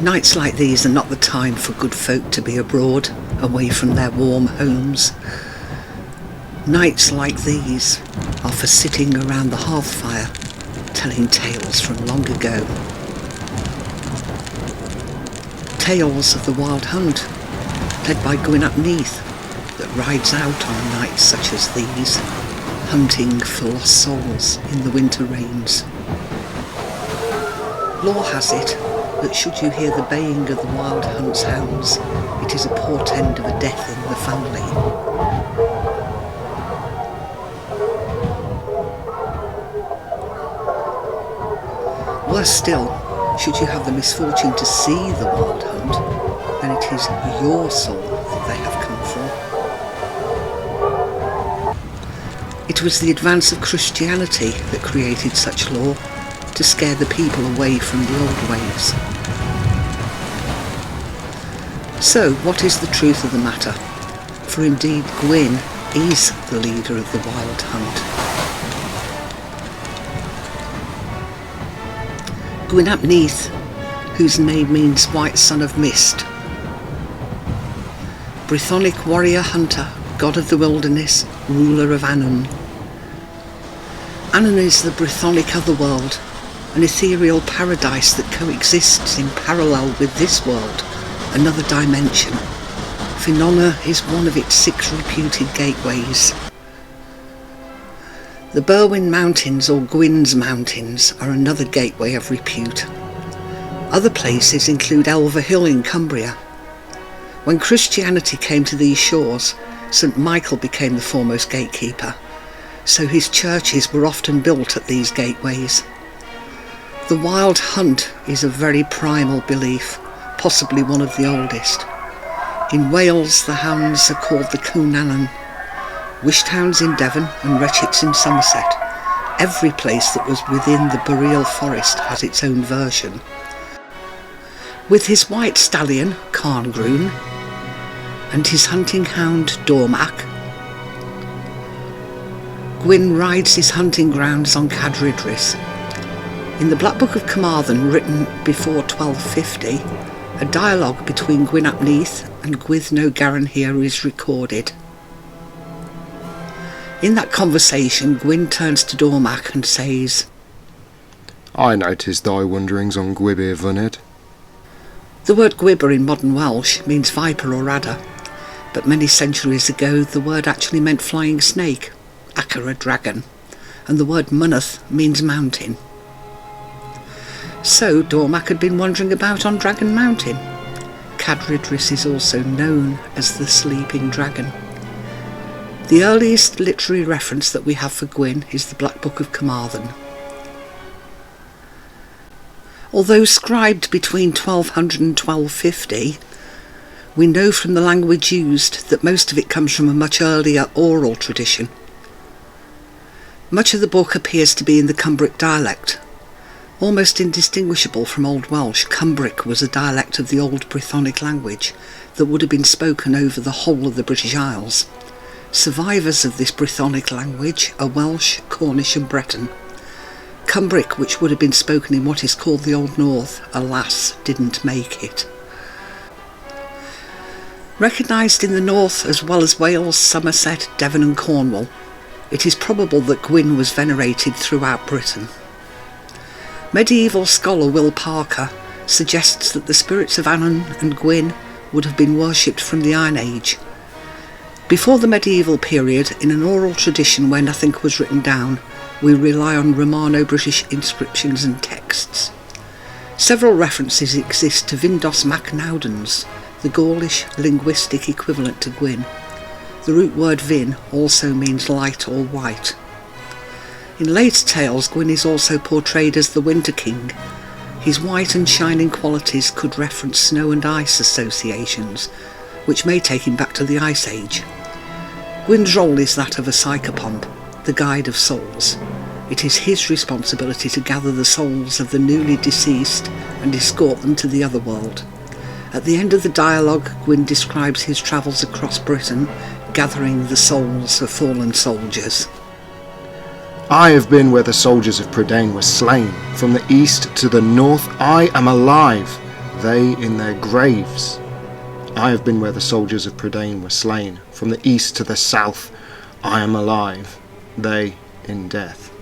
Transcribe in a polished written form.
Nights like these are not the time for good folk to be abroad, away from their warm homes. Nights like these are for sitting around the hearth fire, telling tales from long ago. Tales of the wild hunt, led by Gwyn ap Neath, that rides out on nights such as these, hunting for lost souls in the winter rains. Lore has it that should you hear the baying of the wild hunt's hounds, it is a portend of a death in the family. Worse still, should you have the misfortune to see the wild hunt, then it is your soul that they have come for. It was the advance of Christianity that created such lore, to scare the people away from the old ways. So, what is the truth of the matter? For indeed Gwyn is the leader of the wild hunt. Gwyn ap Neath, whose name means White Son of Mist. Brythonic warrior hunter, god of the wilderness, ruler of Annwn. Annwn is the Brythonic otherworld, an ethereal paradise that coexists in parallel with this world, another dimension. Fionnona is one of its 6 reputed gateways. The Berwyn Mountains, or Gwyn's Mountains, are another gateway of repute. Other places include Elver Hill in Cumbria. When Christianity came to these shores, St. Michael became the foremost gatekeeper, so his churches were often built at these gateways. The wild hunt is a very primal belief, possibly one of the oldest. In Wales, the hounds are called the Cwnannon, wisht hounds in Devon and retchets in Somerset. Every place that was within the Boreal Forest has its own version. With his white stallion, Carngrwn, and his hunting hound, Dormac, Gwyn rides his hunting grounds on Cad Ridris. In the Black Book of Carmarthen, written before 1250, a dialogue between Gwyn ap Neath and Gwydd no Garanhir is recorded. In that conversation, Gwyn turns to Dormac and says, I noticed thy wanderings on Gwybr Fynned. The word Gwybr in modern Welsh means viper or adder, but many centuries ago the word actually meant flying snake, acker a dragon, and the word Mynnath means mountain. So Dormac had been wandering about on Dragon Mountain. Cad Ridris is also known as the Sleeping Dragon. The earliest literary reference that we have for Gwyn is the Black Book of Carmarthen. Although scribed between 1200 and 1250, we know from the language used that most of it comes from a much earlier oral tradition. Much of the book appears to be in the Cumbric dialect. Almost indistinguishable from Old Welsh, Cumbric was a dialect of the Old Brythonic language that would have been spoken over the whole of the British Isles. Survivors of this Brythonic language are Welsh, Cornish and Breton. Cumbric, which would have been spoken in what is called the Old North, alas, didn't make it. Recognised in the north as well as Wales, Somerset, Devon and Cornwall, it is probable that Gwyn was venerated throughout Britain. Medieval scholar Will Parker suggests that the spirits of Annwn and Gwyn would have been worshipped from the Iron Age. Before the medieval period, in an oral tradition where nothing was written down, we rely on Romano-British inscriptions and texts. Several references exist to Vindos mac Nawdens, the Gaulish linguistic equivalent to Gwyn. The root word vin also means light or white. In later tales, Gwyn is also portrayed as the Winter King. His white and shining qualities could reference snow and ice associations, which may take him back to the Ice Age. Gwyn's role is that of a Psychopomp, the guide of souls. It is his responsibility to gather the souls of the newly deceased and escort them to the other world. At the end of the dialogue, Gwyn describes his travels across Britain, gathering the souls of fallen soldiers. I have been where the soldiers of Prydain were slain. From the east to the north I am alive. they in their graves. I have been where the soldiers of Prydain were slain. From the east to the south I am alive, they in death.